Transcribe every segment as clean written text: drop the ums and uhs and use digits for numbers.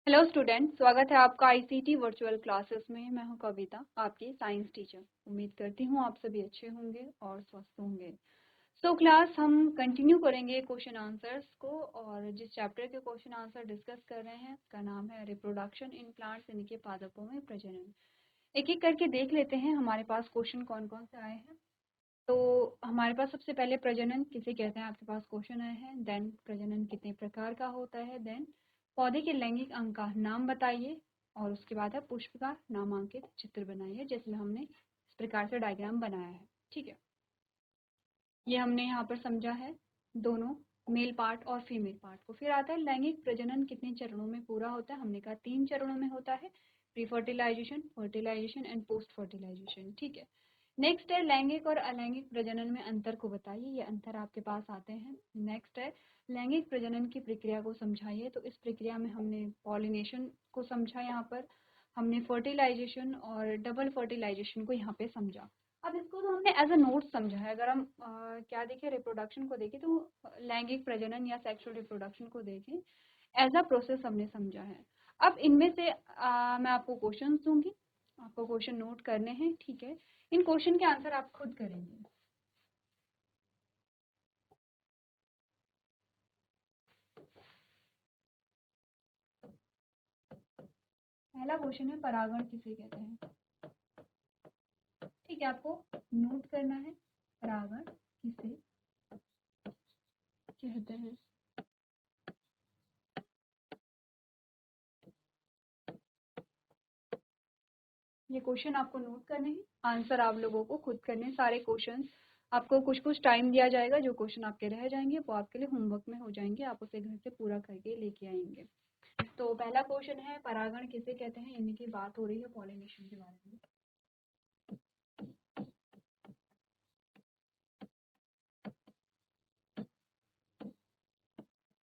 Hello student, स्वागत है आपका आईसीटी वर्चुअल क्लासेस में। मैं हूं कविता, आपकी साइंस टीचर। उम्मीद करती हूं आप सभी अच्छे होंगे और स्वस्थ होंगे। क्लास हम कंटिन्यू करेंगे क्वेश्चन आंसर्स को, और जिस चैप्टर के क्वेश्चन आंसर डिस्कस कर रहे हैं उसका नाम है रिप्रोडक्शन इन प्लांट्स, यानी कि पादपों में प्रजनन। एक एक करके देख लेते हैं हमारे पास क्वेश्चन कौन कौन से आए हैं। तो हमारे पास सबसे पहले प्रजनन किसे कहते हैं आपके पास क्वेश्चन आए हैं। देन प्रजनन कितने प्रकार का होता है। देन पौधे के लैंगिक अंग का नाम बताइए, और उसके बाद है पुष्प का नामांकित चित्र बनाइए, जिसमें हमने इस प्रकार से डायग्राम बनाया है। ठीक है, ये हमने यहाँ पर समझा है दोनों मेल पार्ट और फीमेल पार्ट को। फिर आता है लैंगिक प्रजनन कितने चरणों में पूरा होता है। हमने कहा 3 चरणों में होता है, pre fertilisation, fertilisation and post fertilisation. ठीक है, नेक्स्ट है लैंगिक और अलैंगिक प्रजनन में अंतर को बताइए। ये अंतर आपके पास आते हैं। नेक्स्ट है लैंगिक प्रजनन की प्रक्रिया को समझाइए। तो इस प्रक्रिया में हमने पॉलिनेशन को समझा, यहाँ पर हमने फर्टिलाइजेशन और डबल फर्टिलाइजेशन को यहाँ पे समझा। अब इसको तो हमने एज अ नोट समझा है। अगर हम क्या देखें, रिप्रोडक्शन को देखें, तो लैंगिक प्रजनन या सेक्सुअल रिप्रोडक्शन को देखें एज अ प्रोसेस हमने समझा है। अब इनमें से मैं आपको क्वेश्चन दूंगी, आपको क्वेश्चन नोट करने हैं। ठीक है, इन क्वेश्चन के आंसर आप खुद करेंगे। पहला क्वेश्चन है परागण किसे कहते हैं। ठीक है, आपको नोट करना है परागण किसे कहते हैं। ये क्वेश्चन आपको नोट करने हैं, आंसर आप लोगों को खुद करने। सारे क्वेश्चन आपको कुछ कुछ टाइम दिया जाएगा, जो क्वेश्चन आपके रह जाएंगे वो आपके लिए होमवर्क में हो जाएंगे, आप उसे घर से पूरा करके लेके आएंगे। तो पहला क्वेश्चन है परागण किसे कहते हैं, यानी कि बात हो रही है पॉलिनेशन के बारे में।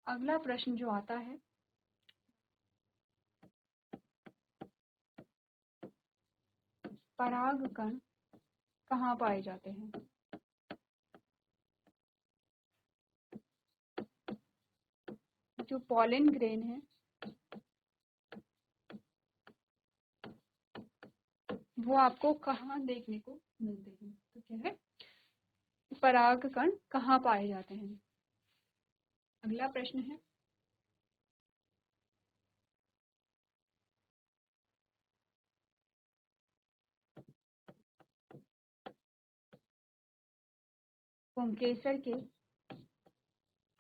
अगला प्रश्न जो आता है, परागकण कहाँ पाए जाते हैं। जो पॉलन ग्रेन है वो आपको कहाँ देखने को मिलते हैं। तो क्या है, परागकण कहाँ पाए जाते हैं। अगला प्रश्न है पुंकेसर के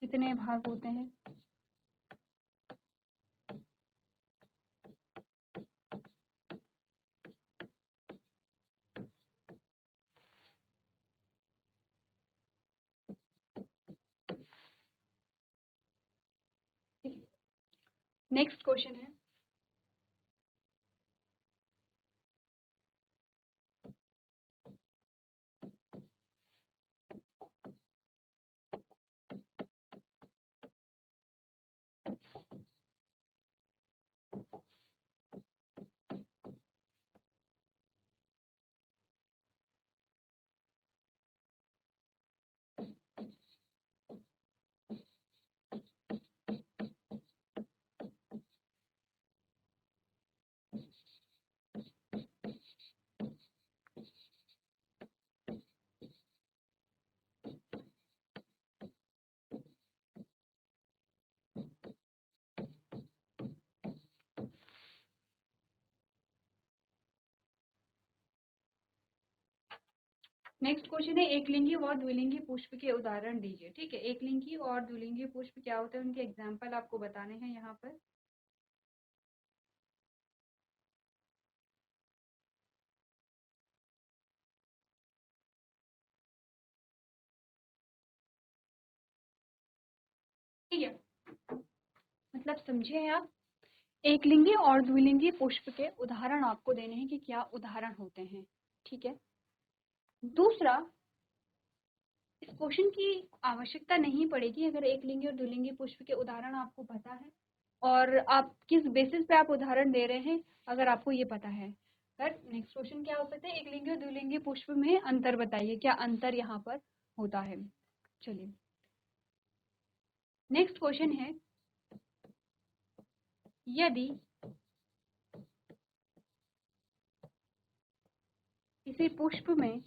कितने भाग होते हैं। नेक्स्ट क्वेश्चन है नेक्स्ट क्वेश्चन है एकलिंगी और द्विलिंगी पुष्प के उदाहरण दीजिए। ठीक है, एकलिंगी और द्विलिंगी पुष्प क्या होते हैं, उनके एग्जाम्पल आपको बताने हैं यहाँ पर। ठीक है, मतलब समझे हैं आप। एकलिंगी और द्विलिंगी पुष्प के उदाहरण आपको देने हैं कि क्या उदाहरण होते हैं। ठीक है, दूसरा, इस क्वेश्चन की आवश्यकता नहीं पड़ेगी अगर एकलिंगी और द्विलिंगी पुष्प के उदाहरण आपको पता है, और आप किस बेसिस पे आप उदाहरण दे रहे हैं अगर आपको ये पता है। पर नेक्स्ट क्वेश्चन क्या हो सकता है, एकलिंगी और द्विलिंगी पुष्प में अंतर बताइए, क्या अंतर यहाँ पर होता है। चलिए, नेक्स्ट क्वेश्चन है यदि किसी पुष्प में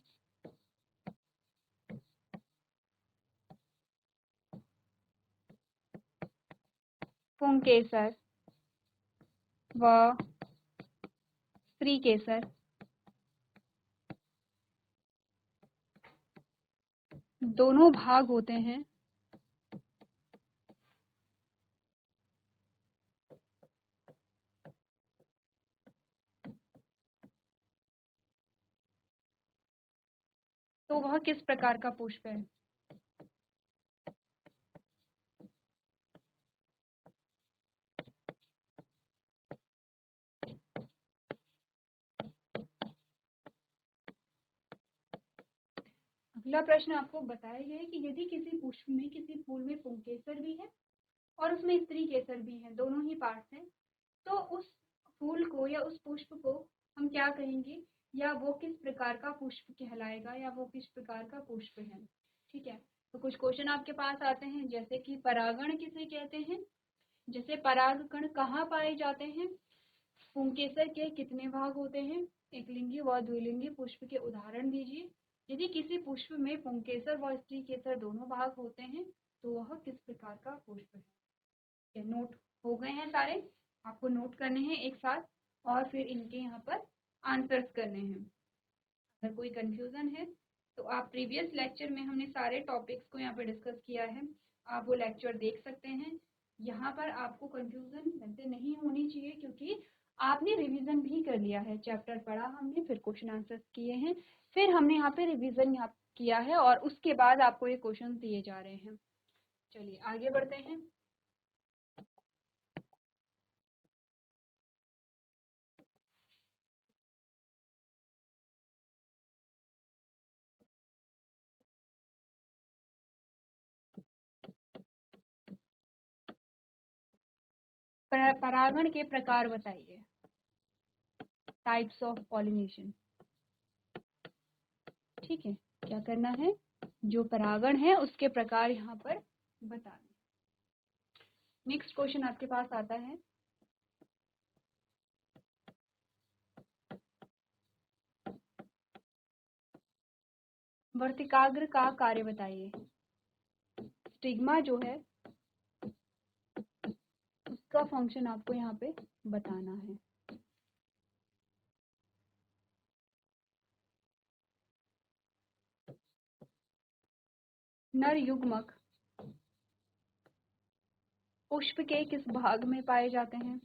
पुंकेसर व स्त्रीकेसर दोनों भाग होते हैं, तो वह किस प्रकार का पुष्प है? अगला प्रश्न आपको बताया गया है कि यदि किसी पुष्प में, किसी फूल में पुंकेसर भी है और उसमें स्त्री केसर भी है, दोनों ही पार्ट्स हैं, तो उस फूल को या उस पुष्प को हम क्या कहेंगे, या वो किस प्रकार का पुष्प कहलाएगा, या वो किस प्रकार का पुष्प है। ठीक है, तो कुछ क्वेश्चन आपके पास आते हैं, जैसे कि परागण किसे कहते हैं, जैसे परागकण कहाँ पाए जाते हैं, पुंकेसर के कितने भाग होते हैं, एकलिंगी व द्विलिंगी पुष्प के उदाहरण दीजिए। यदि किसी पुष्प में पुंकेसर व स्त्री केसर दोनों भाग होते हैं तो वह किस प्रकार का पुष्प है। नोट हो गए हैं सारे, आपको नोट करने हैं एक साथ और फिर इनके यहाँ पर आंसर्स करने हैं। अगर कोई कंफ्यूजन है तो आप प्रीवियस लेक्चर में हमने सारे टॉपिक्स को यहाँ पर डिस्कस किया है, आप वो लेक्चर देख सकते हैं। यहाँ पर आपको कंफ्यूजन वैसे नहीं होनी चाहिए क्योंकि आपने रिवीजन भी कर लिया है, चैप्टर पढ़ा हमने, फिर क्वेश्चन आंसर्स किए हैं, फिर हमने यहाँ पे रिवीजन किया है और उसके बाद आपको ये क्वेश्चन दिए जा रहे हैं। चलिए आगे बढ़ते हैं। परागण के प्रकार बताइए, टाइप्स ऑफ पॉलिनेशन। ठीक है, क्या करना है, जो परागण है उसके प्रकार यहाँ पर बताना। नेक्स्ट क्वेश्चन आपके पास आता है, वर्तिकाग्र का कार्य बताइए। स्टिग्मा जो है उसका फंक्शन आपको यहाँ पे बताना है। नर युग्मक पुष्प के किस भाग में पाए जाते हैं।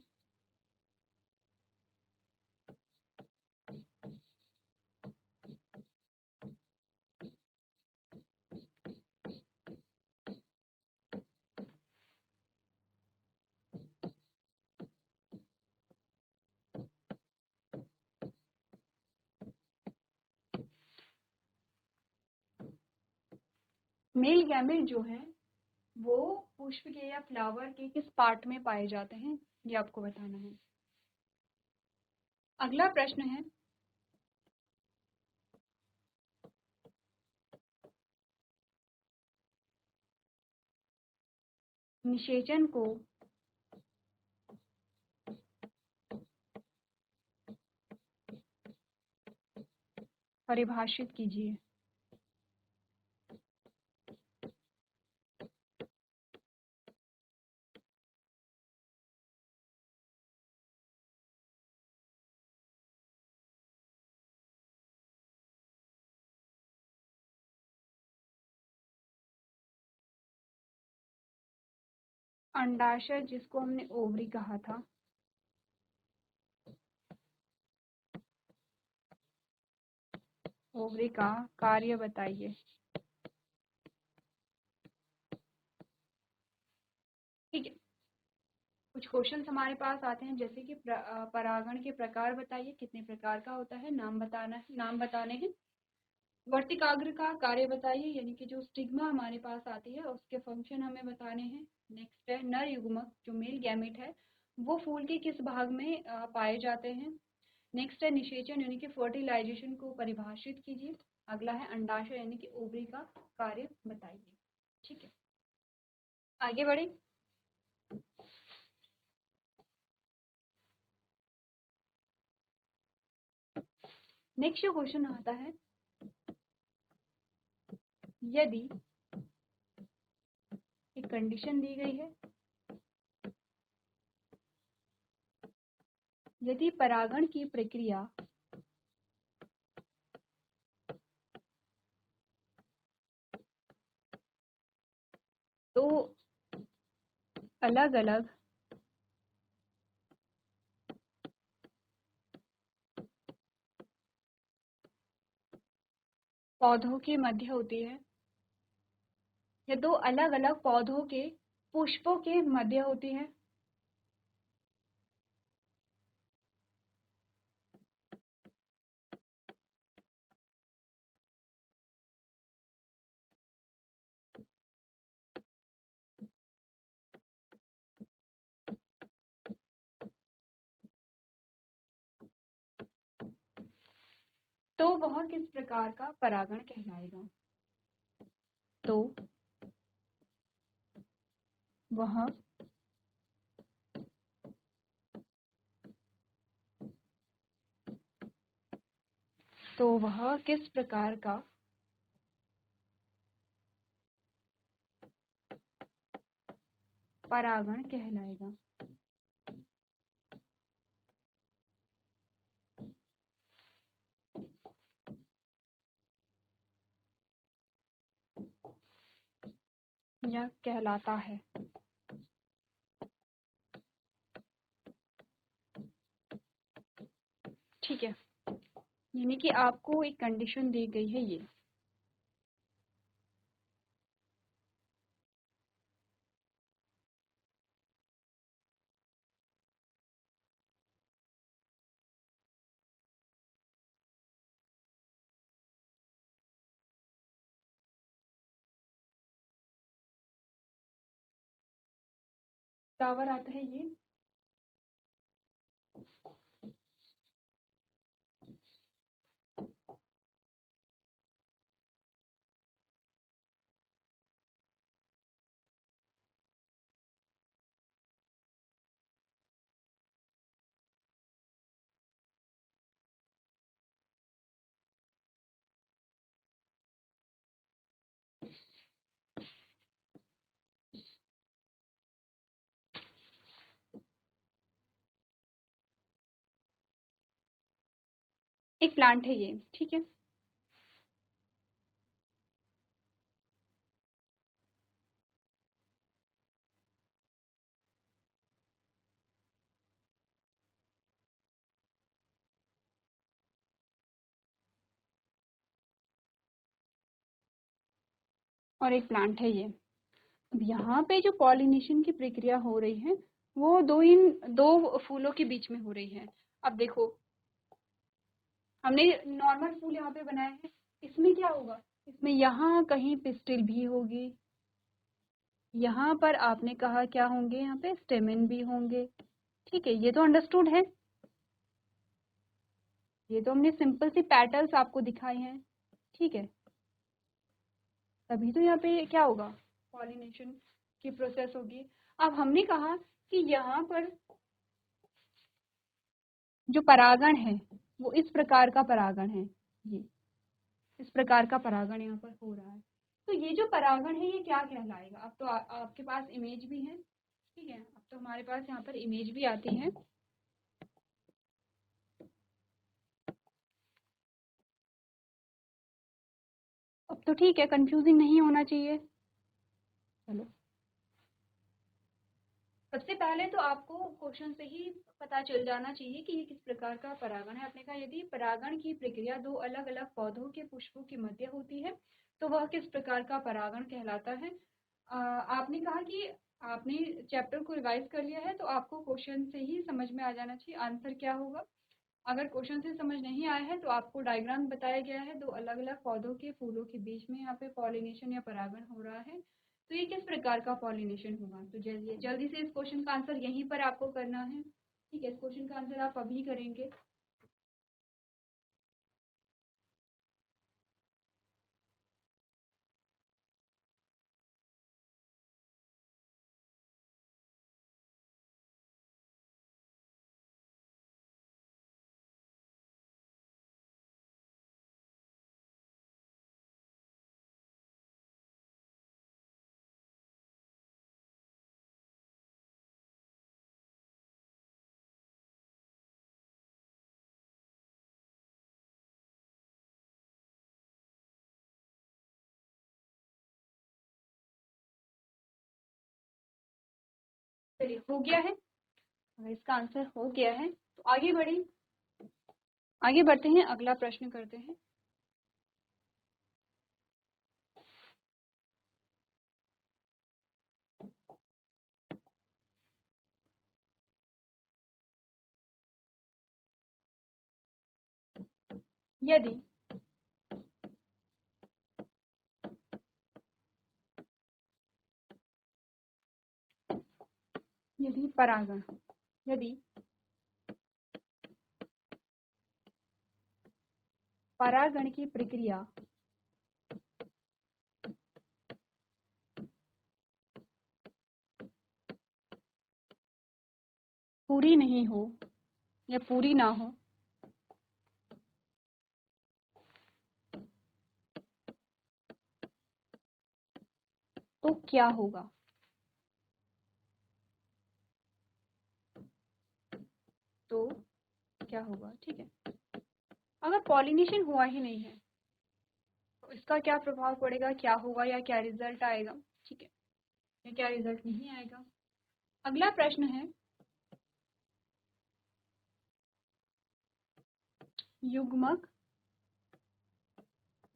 मेल गैमेट जो है वो पुष्प के या फ्लावर के किस पार्ट में पाए जाते हैं, ये आपको बताना है। अगला प्रश्न है, निषेचन को परिभाषित कीजिए। अंडाशय जिसको हमने ओवरी कहा था, ओवरी का कार्य बताइए। ठीक है, कुछ क्वेश्चंस हमारे पास आते हैं, जैसे कि परागण के प्रकार बताइए, कितने प्रकार का होता है, नाम बताना है, नाम बताने हैं। वर्तिकाग्र का कार्य बताइए, यानी कि जो स्टिग्मा हमारे पास आती है उसके फंक्शन हमें बताने हैं। नेक्स्ट है नर युग्मक जो मेल गैमेट है वो फूल के किस भाग में पाए जाते हैं। नेक्स्ट है निषेचन यानी कि फर्टिलाइजेशन को परिभाषित कीजिए। अगला है अंडाशय यानी कि ओवरी का कार्य बताइए। ठीक है, आगे बढ़े। नेक्स्ट जो क्वेश्चन आता है, यदि एक कंडीशन दी गई है, यदि परागण की प्रक्रिया दो अलग अलग पौधों के मध्य होती है, या दो अलग अलग पौधों के पुष्पों के मध्य होती है, तो वह किस प्रकार का परागण कहलाएगा? तो वह किस प्रकार का परागण कहलाएगा? यह कहलाता है। ठीक है, यानी कि आपको एक कंडीशन दी गई है, ये टावर आता है ये, एक प्लांट है ये। ठीक है, और एक प्लांट है ये। अब यहाँ पे जो पॉलिनेशन की प्रक्रिया हो रही है वो दो फूलों के बीच में हो रही है। अब देखो, हमने नॉर्मल फूल यहाँ पे बनाए हैं, इसमें क्या होगा, इसमें यहाँ कहीं पिस्टिल भी होगी, यहाँ पर आपने कहा क्या होंगे, यहाँ पे स्टेमेन भी होंगे। ठीक है, ये तो अंडरस्टूड है, ये तो हमने सिंपल सी पैटर्न्स आपको दिखाई हैं। ठीक है, तभी तो यहाँ पे क्या होगा, पॉलिनेशन की प्रोसेस होगी। अब हमने कहा कि यहाँ पर जो परागण है वो इस प्रकार का परागण है, ये इस प्रकार का परागण यहाँ पर हो रहा है। तो ये जो परागण है ये क्या कहलाएगा? अब तो आपके पास इमेज भी है। ठीक है, अब तो हमारे पास यहाँ पर इमेज भी आती है। अब तो ठीक है, कंफ्यूजिंग नहीं होना चाहिए। चलो, सबसे पहले तो आपको क्वेश्चन से ही पता चल जाना चाहिए कि ये किस प्रकार का परागण है। आपने कहा यदि परागण की प्रक्रिया दो अलग अलग पौधों के पुष्पों के मध्य होती है तो वह किस प्रकार का परागण कहलाता है। आपने कहा कि आपने चैप्टर को रिवाइज कर लिया है तो आपको क्वेश्चन से ही समझ में आ जाना चाहिए आंसर क्या होगा। अगर क्वेश्चन से समझ नहीं आया है तो आपको डायग्राम बताया गया है, दो अलग अलग पौधों के फूलों के बीच में यहाँ पे पॉलिनेशन या परागण हो रहा है, तो ये किस प्रकार का पॉलिनेशन होगा। तो जल्दी से इस क्वेश्चन का आंसर यहीं पर आपको करना है। ठीक है, इस क्वेश्चन का आंसर आप अभी करेंगे। चलिए, हो गया है। अगर इसका आंसर हो गया है तो आगे बढ़ते हैं, अगला प्रश्न करते हैं। यदि परागण की प्रक्रिया पूरी नहीं हो या पूरी ना हो तो क्या होगा? ठीक है। अगर पॉलिनेशन हुआ ही नहीं है तो इसका क्या प्रभाव पड़ेगा, क्या होगा या क्या रिजल्ट आएगा? ठीक है, या क्या रिजल्ट नहीं आएगा। अगला प्रश्न है, युग्मक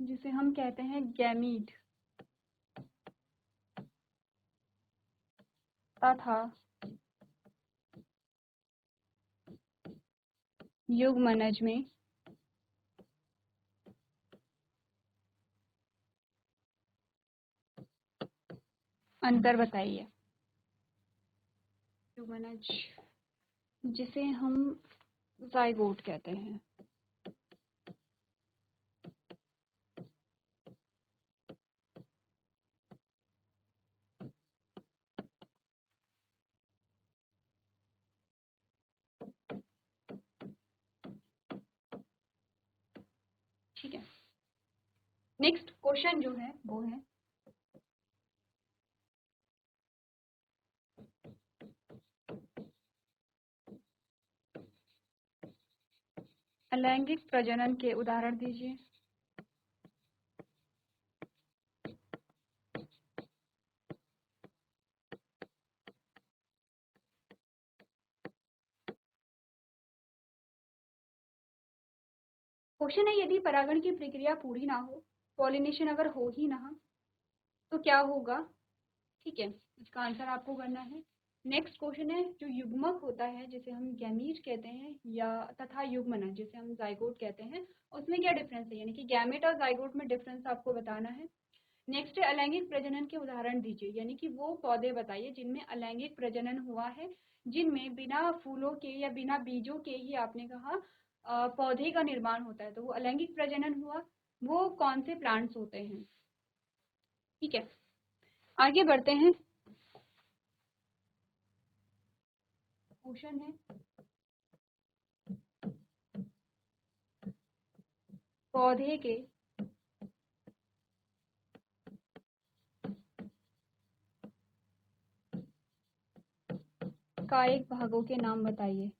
जिसे हम कहते हैं गैमीट तथा युग्मनज में अंतर बताइए। युग्मनज जिसे हम जाइगोट कहते हैं। ठीक है, नेक्स्ट क्वेश्चन जो है वो है, अलैंगिक प्रजनन के उदाहरण दीजिए। क्वेश्चन है, यदि परागण की प्रक्रिया पूरी ना हो, पॉलिनेशन अगर हो ही ना तो क्या होगा? ठीक है, इसका आंसर आपको करना है। नेक्स्ट क्वेश्चन है, जो युग्मक होता है जिसे हम गैमीट कहते हैं या तथा युग्मनज जिसे हम जाइगोट कहते हैं, उसमें क्या डिफरेंस है, यानी कि गैमेट और जाइगोट में डिफरेंस आपको बताना है। नेक्स्ट है, अलैंगिक प्रजनन के उदाहरण दीजिए, यानी कि वो पौधे बताइए जिनमें अलैंगिक प्रजनन हुआ है, जिनमें बिना फूलों के या बिना बीजों के ही आपने कहा पौधे का निर्माण होता है, तो वो अलैंगिक प्रजनन हुआ। वो कौन से प्लांट्स होते हैं? ठीक है, आगे बढ़ते हैं। क्वेश्चन है, पौधे के कायिक भागों के नाम बताइए।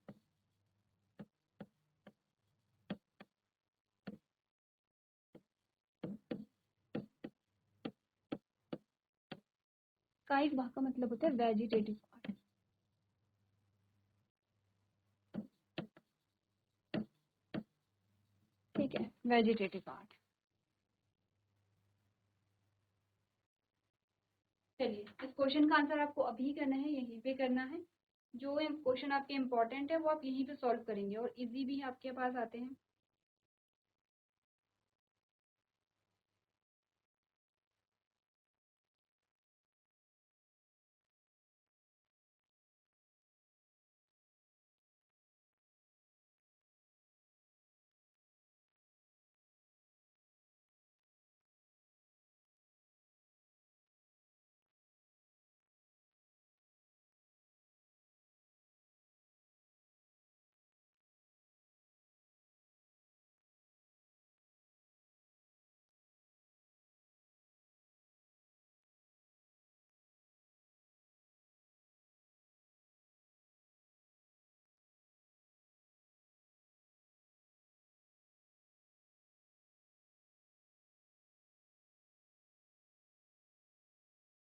कायिक भाग का मतलब होता है वेजिटेटिव पार्ट। ठीक है, वेजिटेटिव पार्ट। चलिए, इस क्वेश्चन का आंसर आपको अभी करना है, यहीं पे करना है। जो क्वेश्चन आपके इम्पोर्टेंट है वो आप यहीं पे सॉल्व करेंगे और इजी भी आपके पास आते हैं।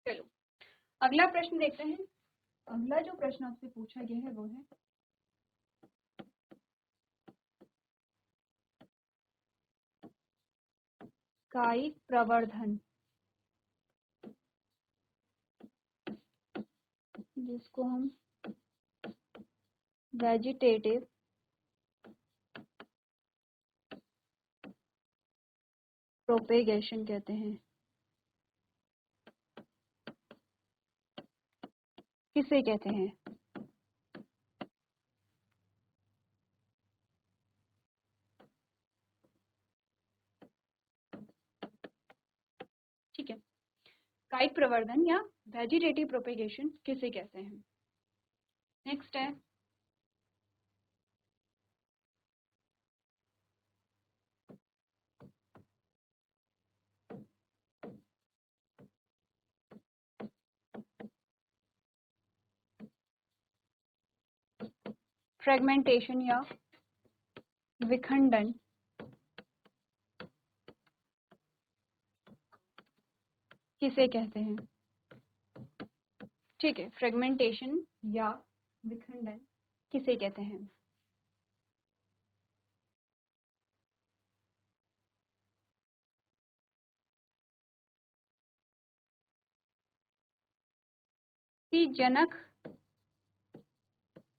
चलो, अगला प्रश्न देखते हैं। अगला जो प्रश्न आपसे पूछा गया है वो है कायिक प्रवर्धन, जिसको हम वेजिटेटिव प्रोपेगेशन कहते हैं, किसे कहते हैं? ठीक है, कायिक प्रवर्धन या वेजिटेटिव प्रोपेगेशन किसे कहते हैं? नेक्स्ट है फ्रेगमेंटेशन या विखंडन किसे कहते हैं? ठीक है, फ्रेगमेंटेशन या विखंडन किसे कहते हैं? कि जनक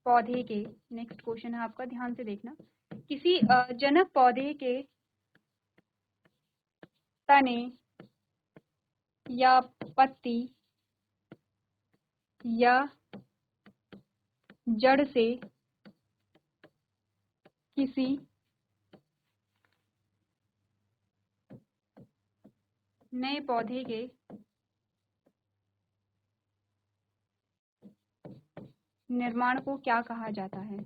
पौधे के, नेक्स्ट क्वेश्चन है आपका, ध्यान से देखना, किसी जनक पौधे के तने या पत्ती या जड़ से किसी नए पौधे के निर्माण को क्या कहा जाता है?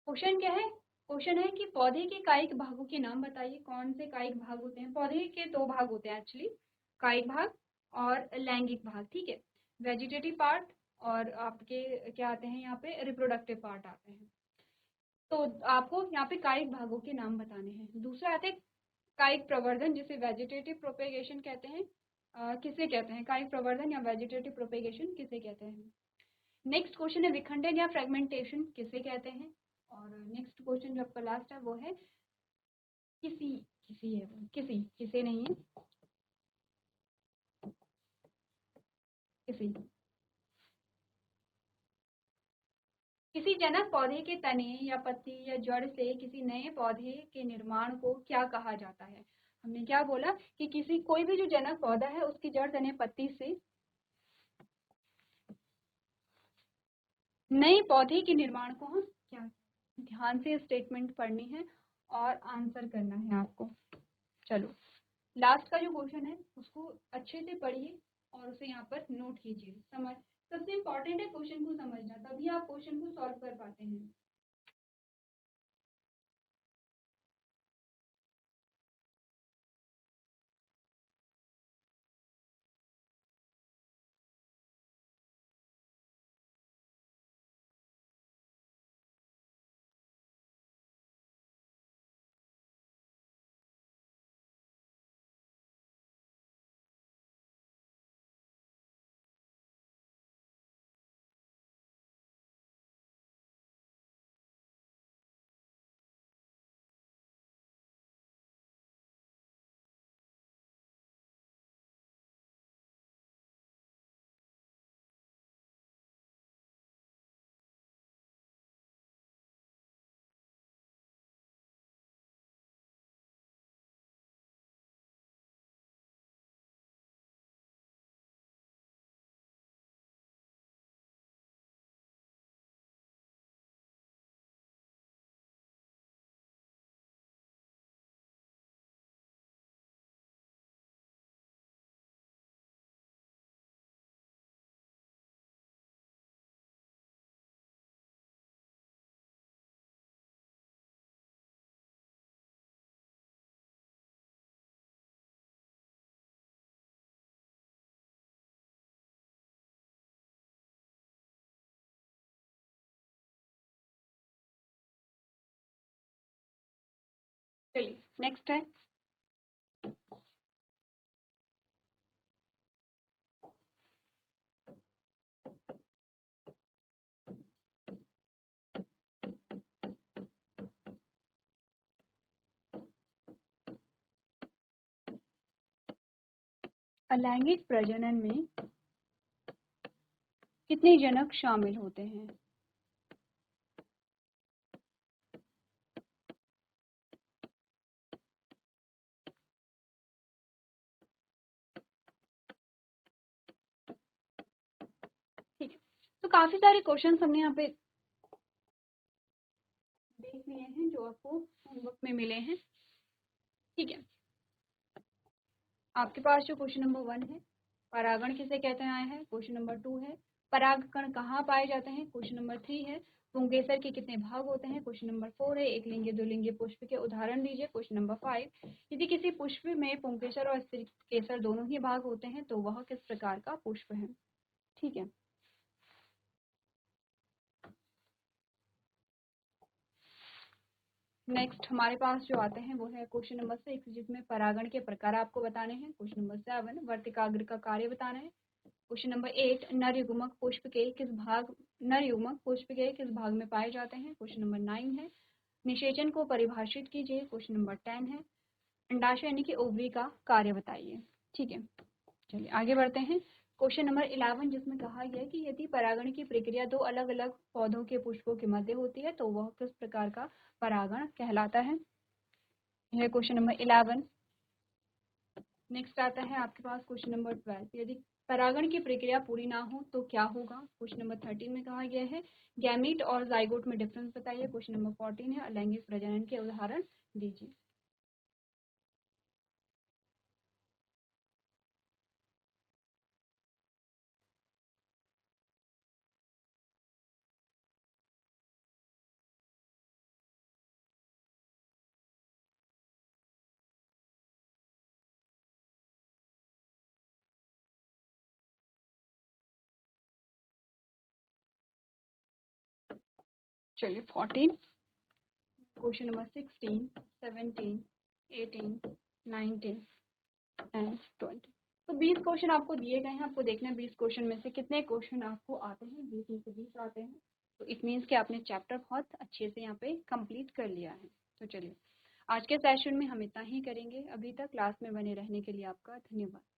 क्वेश्चन क्या है? क्वेश्चन है कि पौधे के कायिक भागों के नाम बताइए। कौन से कायिक भाग होते हैं? पौधे के दो भाग होते हैं एक्चुअली, कायिक भाग और लैंगिक भाग। ठीक है, वेजिटेटिव पार्ट और आपके क्या आते हैं यहाँ पे, रिप्रोडक्टिव पार्ट आते हैं। तो आपको यहाँ पे कायिक भागों के नाम बताने हैं। दूसरा आते हैं कायिक प्रवर्धन, जिसे वेजिटेटिव प्रोपेगेशन कहते हैं। किसे कहते हैं? कायिक प्रवर्धन या वेजिटेटिव प्रोपेगेशन किसे कहते हैं? नेक्स्ट क्वेश्चन है विखंडन या फ्रेगमेंटेशन किसे कहते हैं? और नेक्स्ट क्वेश्चन जो आपका लास्ट है वो है किसी, किसी है वो, किसे नहीं है, किसी, किसी जनक पौधे के तने या पत्ती या जड़ से किसी नए पौधे के निर्माण को क्या कहा जाता है? हमने क्या बोला कि किसी, कोई भी जो जनक पौधा है उसकी जड़, तने, पत्ती से नए पौधे के निर्माण को हम क्या, ध्यान से स्टेटमेंट पढ़नी है और आंसर करना है आपको। चलो, लास्ट का जो क्वेश्चन है उसको अच्छे से पढ़िए और उसे यहाँ पर नोट कीजिए। समझ, सबसे इम्पोर्टेंट है क्वेश्चन को समझना, तभी आप क्वेश्चन को सॉल्व कर पाते हैं। नेक्स्ट है अलैंगिक प्रजनन में कितने जनक शामिल होते हैं? ठीक है, तो काफी सारे क्वेश्चन हमने यहाँ पे देख लिए हैं जो आपको होमवर्क में मिले हैं। ठीक है, आपके पास जो क्वेश्चन नंबर 1 है, परागण किसे कहते हैं, क्वेश्चन नंबर 2 है, परागकण कहाँ पाए जाते हैं, क्वेश्चन नंबर 3 है, पुंकेसर के कितने भाग होते हैं, क्वेश्चन नंबर 4 है, एक लिंगी दो लिंगी पुष्प के उदाहरण दीजिए, क्वेश्चन नंबर 5, यदि किसी पुष्प में पुंकेसर और स्त्री केसर दोनों ही भाग होते हैं तो वह किस प्रकार का पुष्प है। ठीक है, नेक्स्ट हमारे पास जो आते हैं वो है क्वेश्चन नंबर 6, जिसमें परागण के प्रकार आपको बताने हैं। क्वेश्चन नंबर 7 वर्तिकाग्र का कार्य बताना है। क्वेश्चन नंबर 8 नर युग्मक पुष्प के किस भाग में पाए जाते हैं। क्वेश्चन नंबर 9 है निषेचन को परिभाषित कीजिए। क्वेश्चन नंबर 10 है अंडाशय यानी कि ओवरी का कार्य बताइए। ठीक है, चलिए आगे बढ़ते हैं। क्वेश्चन नंबर 11, जिसमें कहा गया है कि यदि परागण की प्रक्रिया दो अलग अलग पौधों के पुष्पों के मध्य होती है तो वह किस प्रकार का परागण कहलाता है। यह क्वेश्चन नंबर 11। नेक्स्ट आता है आपके पास क्वेश्चन नंबर 12, यदि परागण की प्रक्रिया पूरी ना हो तो क्या होगा। क्वेश्चन नंबर 13 में कहा गया है गैमीट और जाइगोट में डिफरेंस बताइए। क्वेश्चन नंबर 14 है अलैंगिक प्रजनन के उदाहरण दीजिए। चलिए 14, क्वेश्चन नंबर 16, 17, 18, 19 एंड 20। तो 20 क्वेश्चन आपको दिए गए हैं, आपको देखना है 20 क्वेश्चन में से कितने क्वेश्चन आपको आते हैं। 20 में से 20 आते हैं तो इट मीन्स कि आपने चैप्टर बहुत अच्छे से यहाँ पे कंप्लीट कर लिया है। तो चलिए आज के सेशन में हम इतना ही करेंगे। अभी तक क्लास में बने रहने के लिए आपका धन्यवाद।